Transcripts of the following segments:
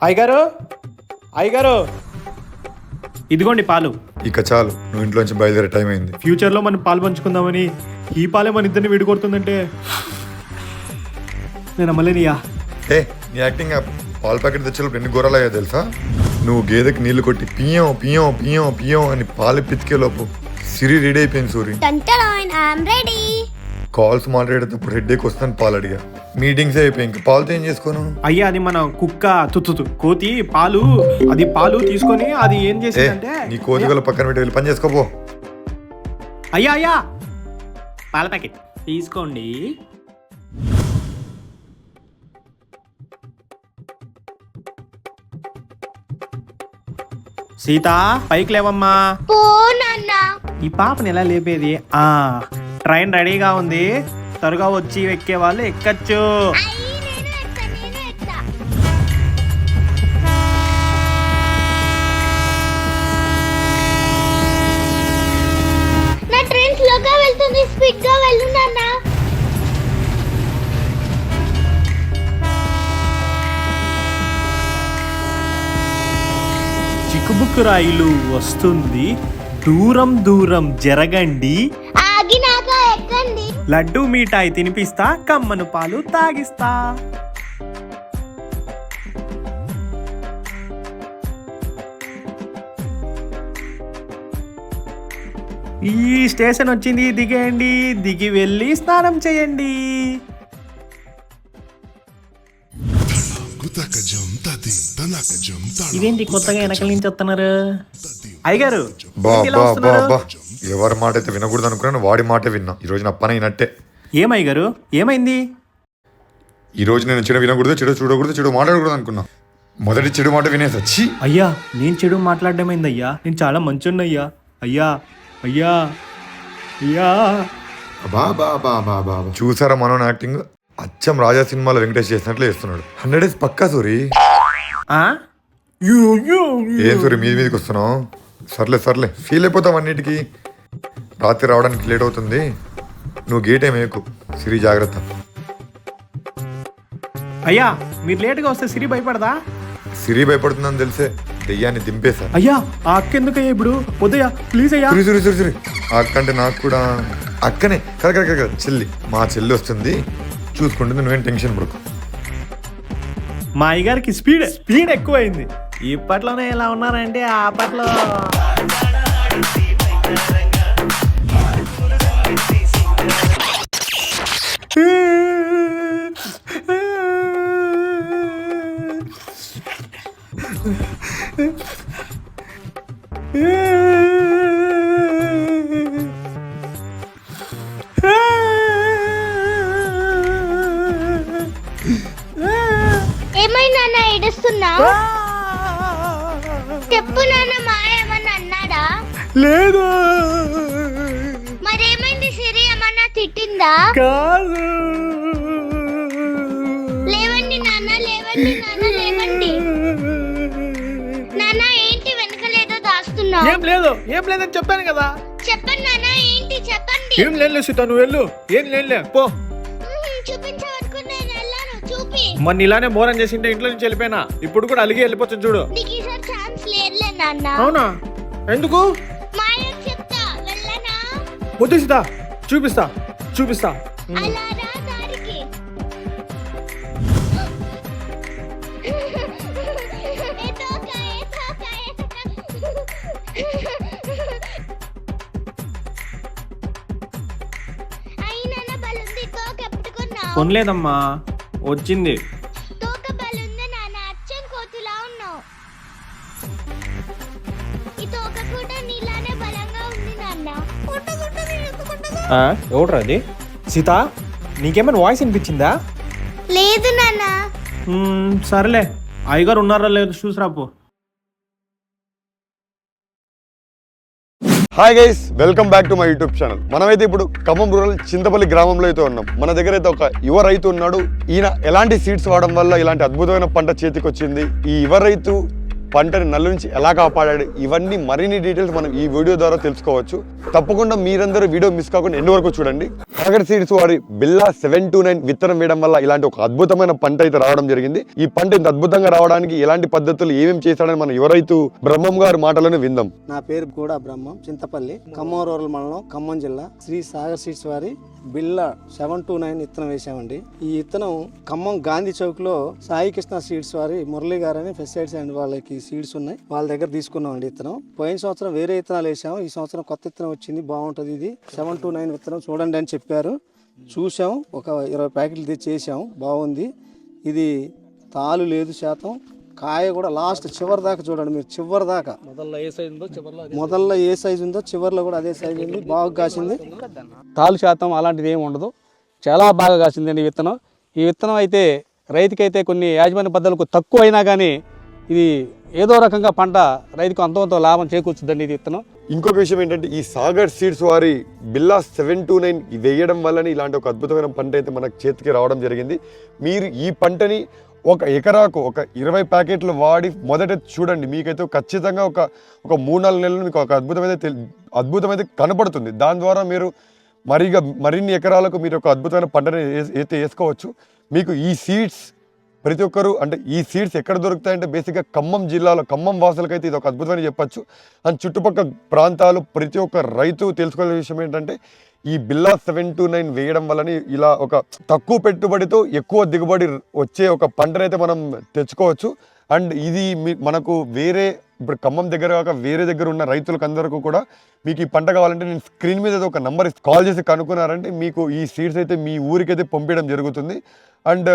అయ్యగారు అయ్యగారు ఇదిగోండి పాలు. ఇక చాలు, నువ్వు ఇంట్లోంచి బయలుదేరే టైం అయింది. ఫ్యూచర్లో మనం పాలు పంచుకుందామని ఈ పాలే మన ఇద్దరిని విడికొడుతుందంటే నేను అమ్మలేనియా. ఏ నీ యాక్టింగ్ పాల ప్యాకెట్ తెచ్చేటప్పుడు ఎన్ని గొర్రెలయ్యా తెలుసా? నువ్వు గేదెకి నీళ్లు కొట్టి పియ్యం పియ్యం పియ్యం పియ్యం అని పాలు పితికే లోపు సిరి రెడీ అయిపోయింది. సూరి కాల్స్ మాట్లాడేటప్పుడు హెడ్ఏక్ వస్తాను పాలు అడిగా. మీటింగ్స్ అయిపోయి ఇంకా పాలతో ఏం చేసుకోను. అయ్యా అది మన కుక్క కోతి పాలు, అది పాలు తీసుకొని అది ఏం చేసిందంటే నీ కోతి గల పక్కన పెట్టి వెళ్ళి పని చేసుకోపో. అయ్యా అయ్యా పాల ప్యాకెట్ తీసుకోండి. సీత పైకి లేవమ్మా. ఈ పాపని ఎలా లేపేది? ట్రైన్ రెడీగా ఉంది, త్వరగా వచ్చి ఎక్కే వాళ్ళు ఎక్కచ్చు. నా ట్రైన్ స్లోగా వెళ్తుంది, స్పీడ్ గా వెళ్ళు నాన్న. చిక్కుబుక్కు రైలు వస్తుంది, దూరం దూరం జరగండి, ఆగినాక ఎక్కండి. లడ్డు మిఠాయి తినిపిస్తా, కమ్మను పాలు తాగిస్తా. ఈ స్టేషన్ వచ్చింది, దిగేయండి, దిగి వెళ్ళి స్నానం చేయండి. ఇదేంటి కొత్తగా వెనకల నుంచి వస్తున్నారు? అయ్యగారు ఎవరి మాట అయితే వినకూడదు అనుకున్నాను, వాడి మాట విన్నా. ఈ రోజు నా పని అయినట్టే. ఏమయ్యగారు ఏమైంది? ఈ రోజు నేను చెడు వినకూడదు, చెడు చూడకూడదు, చెడు మాట్లాడకూడదు అనుకున్నా. మొదటి చెడు మాట వినేసచ్చి అయ్యా నేను చెడు మాట్లాడడం అయ్యా, నేను చాలా మంచోన్నయ్యా. అయ్యా అయ్యా అయ్యా చూసారా మనోన్ యాక్టింగ్? అచ్చం రాజా సినిమాలో వెంకటేష్ చేసినట్లు చేస్తున్నాడు. 100 డేస్ పక్కా సూరి. ఏం సూరి మీదికి వస్తున్నావు? సర్లే ఫీల్ అయిపోతావు అన్నిటికీ. రాత్రి రావడానికి లేట్ అవుతుంది, నువ్వు గేట్ ఏమేకు. సిరి జాగ్రత్త. అయ్యా మీరు లేటుగా వస్తే సిరి భయపడదా? సిరి భయపడుతుందని తెలిసే దెయ్యాన్ని దింపేశా. అయ్యా ఆ అక్క ఎందుకయ్యా ఇప్పుడు? వద్దయ్యా ప్లీజ్ అయ్యా. సిరి ఆ అక్క అంటే నాకు కూడా అక్కనే కదా చెల్లి. మా చెల్లి వస్తుంది, చూసుకుంటుంది, నువ్వేం టెన్షన్ పడుకో. మా అయ్యగారికి స్పీడ్ ఎక్కువైంది. ఇప్పట్లోనే ఎలా ఉన్నారంటే అప్పట్లో ఏమైనా నాన్న ఏడుస్తున్నా? చెప్పు నాన్న, మా ఏమన్నా అన్నాడా? లేదు. మరేమైంది? సిరి ఏమన్నా తిట్టిందా? కాదు. లేవండి నాన్న, లేవండి నాన్న, లేవండి నాన్న. ఏంటి వెనకలేదో దాస్తున్నా? ఏం లేదని చెప్పాను కదా. చెప్పండి నాన్న, ఏంటి చెప్పండి. ఏం లేదు సీత, నువ్వు వెళ్ళు. ఏం లేదు పో. చూపించవరకు నేను వెళ్ళాను, చూపి. మొన్న ఇలానే మోరం చేసింటే ఇంట్లో నుంచి వెళ్ళిపోయినా, ఇప్పుడు కూడా అలిగి వెళ్ళిపోతుంది చూడు. నీకు ఈసారి ఛాన్స్ లేదులే నాన్న. అవునా? ఎందుకు? మాయకు చెప్తా, వెళ్ళనా? వద్దు సీత, చూపిస్తా. అలా రా దారికి. అయినా బలుంది, తోక ఎప్పుడు కొన్నావు? కొనలేదమ్మా, వచ్చింది. తోక బలుంది నాన్న, అచ్చం కోతిలా ఉన్నావు. ఈ తోక కూడా నీలానే బలంగా ఉంది నాన్న. ఎవడ్రా అది? సీత నీకేమైనా వాయిస్ వినిపించిందా? లేదు నాన్న. సరేలే, అయ్యగారు ఉన్నారా లేదు చూసిరాపో. Hi guys, welcome back to my YouTube channel. మనమైతే ఇప్పుడు ఖమ్మం రూరల్ చింతపల్లి గ్రామంలో అయితే ఉన్నాం. మన దగ్గర అయితే ఒక యువ రైతు ఉన్నాడు. ఈయన ఎలాంటి సీడ్స్ వాడడం వల్ల ఇలాంటి అద్భుతమైన పంట చేతికి వచ్చింది, ఈ యువ రైతు పంటని నల్లు నుంచి ఎలా కాపాడాడు, ఇవన్నీ మరిన్ని డీటెయిల్స్ మనం ఈ వీడియో ద్వారా తెలుసుకోవచ్చు. తప్పకుండా మీరందరూ వీడియో మిస్ కాకుండా ఎండ్ వరకు చూడండి. సాగర్ సీడ్స్ వారి బిల్లా 729 విత్తనం వేయడం వల్ల ఇలాంటి ఒక అద్భుతమైన పంట అయితే రావడం జరిగింది. ఈ పంట ఇంత అద్భుతంగా రావడానికి ఎలాంటి పద్ధతులు ఏమేమి చేశాడని మన యువ రైతు బ్రహ్మం గారి మాటలను విందాం. నా పేరు కూడా బ్రహ్మం, చింతపల్లి, ఖమ్మం రూరల్ మండలం, ఖమ్మం జిల్లా. శ్రీ సాగర్ సీడ్స్ వారి బిల్లా 729 విత్తనం వేసామండి. ఈ విత్తనం ఖమ్మం గాంధీ చౌక్ లో సాయి కృష్ణ సీడ్స్ వారి మురళి గారని పెస్టిసైడ్స్ అండ్ వాళ్ళకి సీడ్స్ ఉన్నాయి, వాళ్ళ దగ్గర తీసుకున్నామండి విత్తనం. పోయిన సంవత్సరం వేరే విత్తనాలు వేసాము, ఈ సంవత్సరం కొత్త విత్తనం వచ్చింది, బాగుంటుంది ఇది 729 విత్తనం చూడండి అని చెప్పారు. చూసాం, ఒక 20 ప్యాకెట్లు తెచ్చి వేసాం, బాగుంది. ఇది తాలు లేదు శాతం, కాయ కూడా లాస్ట్ చివరి దాకా చూడండి మీరు, చివరి దాకా మొదల్లో ఏ సైజు ఉందో చివరిలో కూడా అదే సైజు ఉంది, బాగా కాసింది. తాలు శాతం అలాంటిది ఏమి ఉండదు, చాలా బాగా కాసిందండి ఈ విత్తనం. ఈ విత్తనం అయితే రైతుకైతే కొన్ని యాజమాన్య పద్ధతులకు తక్కువ అయినా కానీ ఇది ఏదో రకంగా పంట రైతుకు అంతో లాభం చేకూర్చుద్దండి ఇది విత్తనం. ఇంకొక విషయం ఏంటంటే ఈ సాగర్ సీడ్స్ వారి బిల్లా 729 వేయడం వల్లనే ఇలాంటి ఒక అద్భుతమైన పంట అయితే మనకు చేతికి రావడం జరిగింది. మీరు ఈ పంటని ఒక ఎకరాకు ఒక 20 ప్యాకెట్లు వాడి మొదట చూడండి, మీకైతే ఖచ్చితంగా ఒక 3-4 నెలలు మీకు ఒక అద్భుతమైతే కనపడుతుంది. దాని ద్వారా మీరు మరిన్ని ఎకరాలకు మీరు ఒక అద్భుతమైన పంటని అయితే వేసుకోవచ్చు. మీకు ఈ సీడ్స్ ప్రతి ఒక్కరు అంటే ఈ సీడ్స్ ఎక్కడ దొరుకుతాయంటే బేసిక్గా ఖమ్మం జిల్లాలో ఖమ్మం వాసులకైతే ఇది ఒక అద్భుతమైన చెప్పచ్చు. అండ్ చుట్టుపక్కల ప్రాంతాలు ప్రతి ఒక్క రైతు తెలుసుకోవాల్సిన విషయం ఏంటంటే ఈ బిల్లా 729 వేయడం వలని ఇలా ఒక తక్కువ పెట్టుబడితో ఎక్కువ దిగుబడి వచ్చే ఒక పంటనైతే మనం తెచ్చుకోవచ్చు. అండ్ ఇది మనకు వేరే ఇప్పుడు ఖమ్మం దగ్గర కాక వేరే దగ్గర ఉన్న రైతులకు అందరికీ కూడా మీకు ఈ పంట కావాలంటే నేను స్క్రీన్ మీద ఒక నెంబర్ కాల్ చేసి కనుక్కున్నారంటే మీకు ఈ సీడ్స్ అయితే మీ ఊరికైతే పంపించడం జరుగుతుంది. అండ్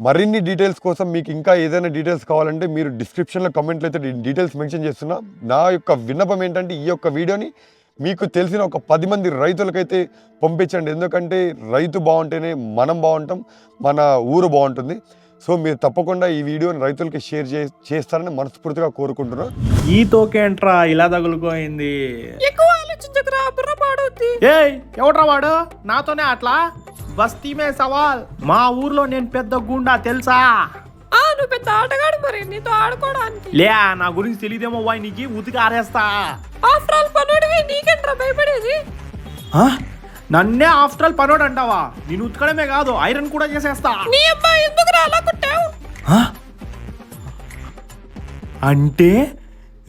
మరిన్ని డీటెయిల్స్ కోసం మీకు ఇంకా ఏదైనా డీటెయిల్స్ కావాలంటే మీరు డిస్క్రిప్షన్లో కమెంట్లో అయితే డీటెయిల్స్ మెన్షన్ చేస్తున్నా. నా యొక్క విన్నపం ఏంటంటే ఈ యొక్క వీడియోని మీకు తెలిసిన ఒక 10 మంది రైతులకైతే పంపించండి, ఎందుకంటే రైతు బాగుంటేనే మనం బాగుంటాం, మన ఊరు బాగుంటుంది. సో మీరు తప్పకుండా ఈ వీడియోని రైతులకి షేర్ చేస్తారని మనస్ఫూర్తిగా కోరుకుంటున్నాను. ఈ తోకేంట్రా ఇలా తగులుకోయింది, ఎవట్రా వాడు నాతోనే అట్లా బస్తీ మే సవాల్. మా ఊర్లో నేను పెద్ద గుండా తెలుసా? నువ్వు పెద్ద ఆటగాడు, మరి నీతో ఆడుకోవడానికి లే, నా గురించి తెలియదేమో వాయి నీకు ఉతికి ఆరేస్తా. ఆఫ్టర్ ఆల్ పనుడివి, నీకెంట్రా భయపడేది? నన్నే ఆఫ్టర్ ఆల్ పనోడు అంటావా? నేను ఉతకడమే కాదు ఐరన్ కూడా చేసేస్తా. నీ అబ్బాయి ఎందుకు అలా కుట్టావు? అంటే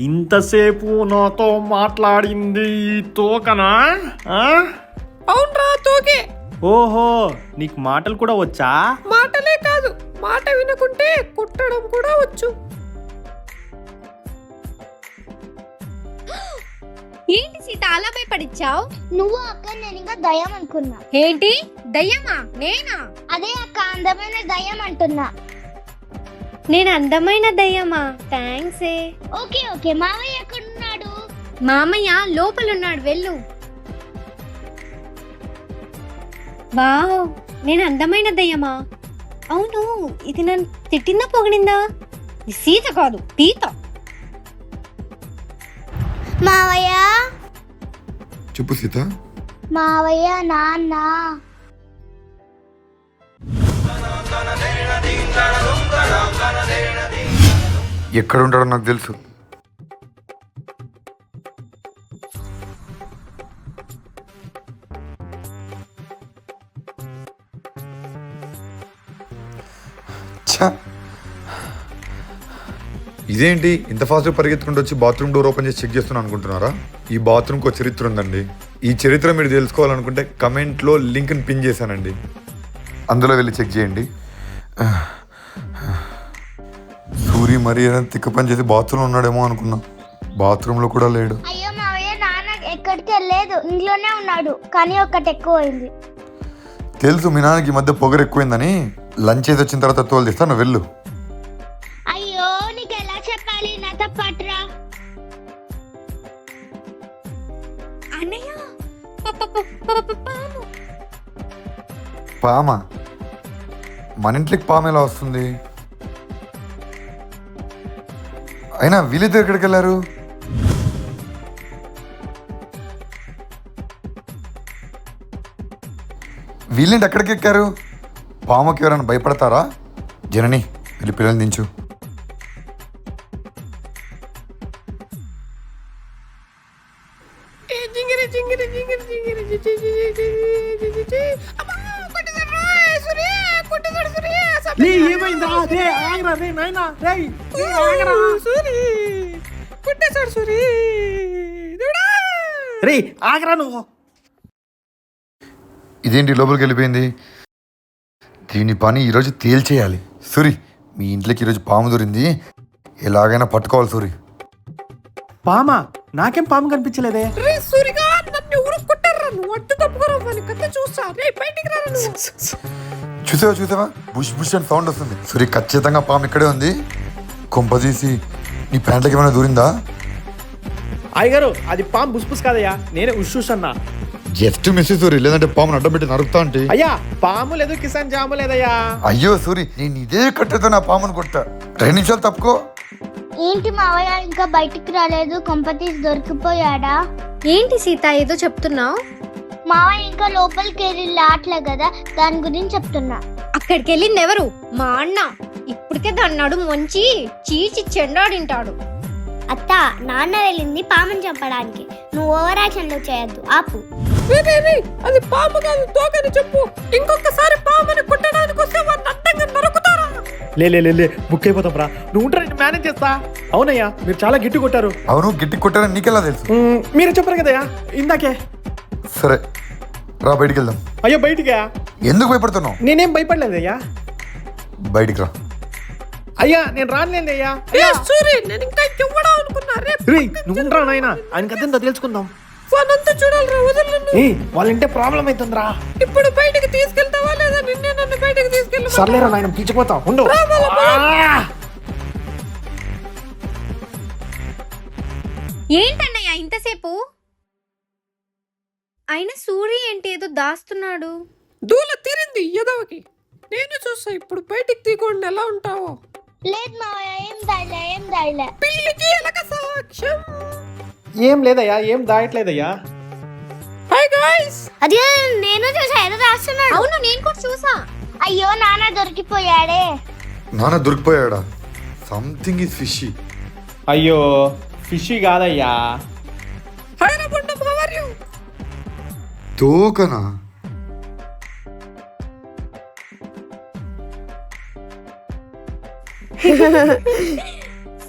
ఇంతసేపు నాతో మాట్లాడింది ఈ తోకనా? అవునరా, తోకే. ఓహో, నీకు మాటలు కూడా వచ్చా? మాటలే కాదు, మాట వినకుంటే కుట్టడం కూడా వచ్చు. ఏంటి సీత అలా భయపడిచ్చావు? నువ్వు అక్క, నేను ఇంకా దయ్యం అనుకున్నా. ఏంటి దయ్యమా? నేనా? అదే అక్క, అందమైన దయ్యం అంటున్నా. నేను అందమైన దయ్యమా? థ్యాంక్స్. ఓకే ఓకే, మావయ్య ఎక్కడున్నాడు? మామయ్య లోపలున్నాడు, వెళ్ళు. వావ్, నేను అందమైన దయ్యమా? అవును, ఇది నన్ను తిట్టిందా పొగిడిందా? ఇది సీత కాదు, పీత. మావయ్య. చెప్పు సీత. మావయ్య, నాన్న. ఎక్కడ ఉంటాడో నాకు తెలుసు. ఇదేంటి ఇంత ఫాస్ట్గా పరిగెత్తుకుంటూ వచ్చి బాత్రూమ్ డోర్ ఓపెన్ చేసి చెక్ చేస్తున్నాను అనుకుంటున్నారా? ఈ బాత్రూమ్కి ఒక చరిత్ర ఉందండి. ఈ చరిత్ర మీరు తెలుసుకోవాలనుకుంటే కమెంట్లో లింక్ని పిన్ చేశానండి, అందులో వెళ్ళి చెక్ చేయండి. సూరి మరి తిక్క పని చేసి బాత్రూంలో ఉన్నాడేమో అనుకున్నా, బాత్రూంలో కూడా లేడు. అయ్యో మావయ్య, నాన్న ఎక్కడికి వెళ్ళలేదు, ఇంట్లోనే ఉన్నాడు, కానీ ఒక్కటి ఎక్కువ అయింది. తెలుసు మీ నాన్నకి ఈ మధ్య పొగరు ఎక్కువైందని. లంచ్ చేసి వచ్చిన తర్వాత తోలు తీస్తా, నువ్వు వెళ్ళు. అయ్యో, నీకు ఎలా చెప్పాలి, నాతో పట్రా. అన్నయ్య, పామ? మన ఇంట్లోకి పాము ఎలా వస్తుంది? అయినా వీళ్ళిద్దరు ఎక్కడికి వెళ్ళారు? వీళ్ళేంటి ఎక్కడికి ఎక్కారు? పాముకి ఎవరైనా భయపడతారా? జనని వెళ్ళి పిల్లల్ని దించు. జింగిరి జింగిరి జింగిరి జింగిరి జి జి జి జి జి జి జి. అమ్మా, కొట్టేశాడు రోయ్, సూరి, కొట్టేశాడు సూరి. లే ఏమైందా రే ఆగరా రే నాయనా రే ఆగరా సూరి, కొట్టేశాడు సూరి. దేవుడా. రే ఆగరా నువ్వు. ఇదేంటి లోపలికి వెళ్ళిపోయింది? దీని పని ఈరోజు తేల్చేయాలి. సూరి, మీ ఇంట్లోకి ఈరోజు పాము దొరింది, ఎలాగైనా పట్టుకోవాలి సూరి. పామా? నాకేం పాము కనిపించలేదే. రే సూరిగా, నన్ను ఎవరు కొట్టారా? నువ్వు అడ్డు తప్పుకోరా, వాని కథ చూస్తా. రే బయటికి రా నువ్వు. చూసావా బుష్ బుష్ అని సౌండ్ వస్తుంది. సూరి, ఖచ్చితంగా పాము ఇక్కడే ఉంది. కొంపదీసి నీ ప్యాంట్లకి ఏమైనా దూరిందా? అయ్యగారు అది పాము బుస్బుస్ కాదయ్యా, నేనే ఉష్ అన్నా. జస్ట్ మిస్ సూరి, లేదంటే పామును అడ్డం పెట్టి నరుకుతా అంటే. అయ్యా పాము లేదు, కిసాన్ జాము లేదయ్యా. అయ్యో సూరి, నేను ఇదే కట్టెతో నా పామును కొట్టా. 2 నిమిషాలు తప్పుకో. ఏంటి మావయ్య ఇంకా బయటికి రాలేదు? కొంపతీసి దొరికిపోయాడా? ఏంటి సీత ఏదో చెప్తున్నావు? మావయ్య ఇంకా లోపలికి వెళ్ళి లాట్లే కదా, దాని గురించి చెప్తున్నా. అక్కడికి వెళ్ళింది ఎవరు? మా అన్న. ఇప్పటికే దాని నడుము వంచి చీచి చెండాడింటాడు. అత్త, నాన్న వెళ్ళింది పాముని చంపడానికి. నువ్వు ఓవర్ యాక్షన్లు చేయొద్దు, ఆపు. రే, రే, రే, అది పాము కాదు, తోకని చెప్పు. ఇంకొకసారి పాముని కొట్టడానికి వస్తే వాడిని అడ్డంగా నరుకుతారా? లే లే లే లే బుక్ అయిపోతాం రా. నువ్వు ఉంటా, మేనేజ్ చేస్తా. అవునయ్యా మీరు చాలా గిట్టి కొట్టారు. అవును, గిట్టి కొట్టారని నీకెలా తెలుసు? మీరు చెప్పారు కదయ్యా ఇందాకే. సరే రా, బయటికి వెళ్దాం. అయ్యో బయటికా? ఎందుకు భయపడుతున్నావు? నేనేం భయపడలేదయ్యా. బయటికి రా. అయ్యా నేను రానులేదయ్యా. రే సూరి, నేను ఇంకా ఇవ్వడా అనుకున్నా. రే నువ్వు ఉంటా నాయనా, ఆయన కథ తెలుసుకుందాం. వానంతా చూడాలిరా, వదలు నన్ను. వాళ్ళ ఇంటే ప్రాబ్లం అవుతుందిరా. ఇప్పుడు బయటికి తీసుకెళ్తావా లేదా నిన్నే నన్ను బయటికి తీసుకెళ్ళి? సర్లేరా నాయన, పిలిచిపోతాం ఉండు. ఏంటన్నయ్య ఇంతసేపు? అయినా సూరి ఏంటి ఏదో దాస్తున్నాడు. దూల తీరింది ఎదవకి. నేను చూసా, ఇప్పుడు బయటికి తీయకుండా ఎలా ఉంటావో. లేదు మావయ్య, ఏం దాయిలే. పిల్లికి ఎలక సాక్ష్యం. ఏం లేదయ్యా, ఏం దాయట్లేదయ్యా. Hi guys. అది నేను చూసా, ఏదో రాస్తున్నాడు. అవును, నేను కూడా చూసా. అయ్యో నాన్న దొరికిపోయాడే. నాన్న దొరికిపోయాడా? Something is fishy. అయ్యో ఫిషి కాదయ్యా. హాయ్ రబండ, హౌ ఆర్ యు? తోకనా?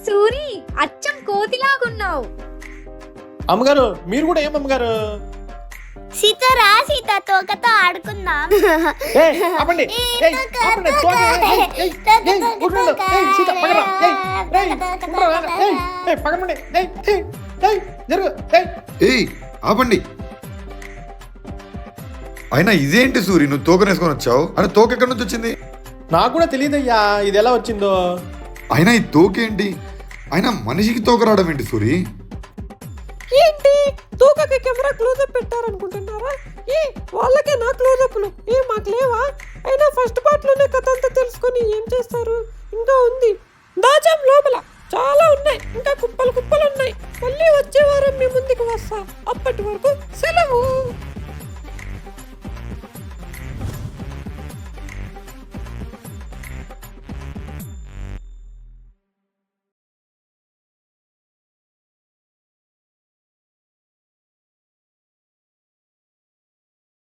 సూరి, అచ్చం కోతిలాగున్నావు. అమ్మగారు మీరు కూడా ఏం అమ్మగారు? సీత రా, సీత తోకతో ఆడుకుందాం. ఆపండి. ఆపండి, తోక. ఉండు. సీత పగరా. పగమండి. జరుగు. ఏయ్ ఆపండి. అయినా ఇదేంటి సూరి, నువ్వు తోకనేసుకొని వచ్చావు? అంటే తోక ఎక్కడి నుంచి వచ్చింది? నాకు కూడా తెలియదయ్యా ఇది ఎలా వచ్చిందో. అయినా ఈ తోకేంటి? అయినా మనిషికి తోక రావడం ఏంటి సూరి? ఏంటి తూకకి కెమెరా క్లోజప్ పెట్టారనుకుంటున్నారా? వాళ్ళకే నా క్లోజప్లు మాకు లేవా? అయినా ఫస్ట్ పార్ట్ లోనే కథ అంతా తెలుసుకొని ఏం చేస్తారు? ఇంకా ఉంది, దాచాం లోపల, చాలా ఉన్నాయి, ఇంకా కుప్పలు కుప్పలు ఉన్నాయి. మళ్ళీ వచ్చే వారం మీ ముందుకు వస్తా. అప్పటి వరకు